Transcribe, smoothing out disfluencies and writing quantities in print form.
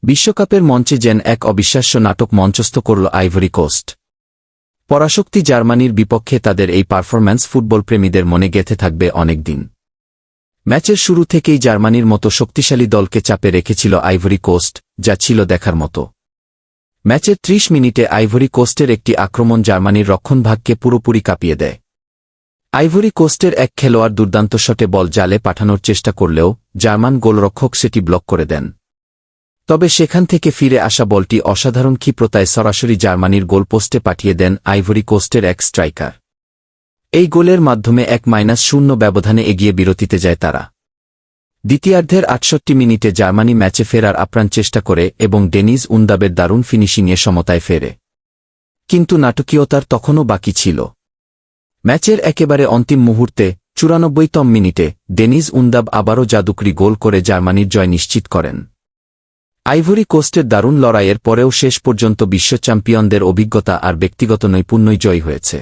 বিশ্বকাপের মঞ্চে যেন এক অবিশ্বাস্য নাটক মঞ্চস্থ করল আইভরি কোস্ট। পরাশক্তি জার্মানির বিপক্ষে তাদের এই পারফরম্যান্স ফুটবলপ্রেমীদের মনে গেঁথে থাকবে অনেক দিন। ম্যাচের শুরু থেকেই জার্মানির মতো শক্তিশালী দলকে চাপে রেখেছিল আইভরি কোস্ট, যা ছিল দেখার মতো। ম্যাচের ৩০ মিনিটে আইভরি কোস্টের একটি আক্রমণ জার্মানির রক্ষণভাগকে পুরোপুরি কাঁপিয়ে দেয়। আইভরি কোস্টের এক খেলোয়াড় দুর্দান্ত শটে বল জালে পাঠানোর চেষ্টা করলেও জার্মান গোলরক্ষক সেটি ব্লক করে দেন। তবে সেখান থেকে ফিরে আসা বলটি অসাধারণ ক্ষিপ্রতায় সরাসরি জার্মানির গোলপোস্টে পাঠিয়ে দেন আইভরি কোস্টের এক স্ট্রাইকার। এই গোলের মাধ্যমে ১-০ ব্যবধানে এগিয়ে বিরতিতে যায় তারা। দ্বিতীয়ার্ধের ৬৮ মিনিটে জার্মানি ম্যাচে ফেরার আপ্রাণ চেষ্টা করে এবং ডেনিজ উন্দাবের দারুণ ফিনিশিংয়ে সমতায় ফেরে। কিন্তু নাটকীয়তার তখনও বাকি ছিল। ম্যাচের একেবারে অন্তিম মুহূর্তে ৯৪তম মিনিটে ডেনিজ উন্দাব আবারও জাদুকরি গোল করে জার্মানির জয় নিশ্চিত করেন। আইভরি কোস্টের দারুণ লড়াইয়ের পরেও শেষ পর্যন্ত বিশ্ব চ্যাম্পিয়নদের অভিজ্ঞতা আর ব্যক্তিগত নৈপুণ্যই জয়ী হয়েছে।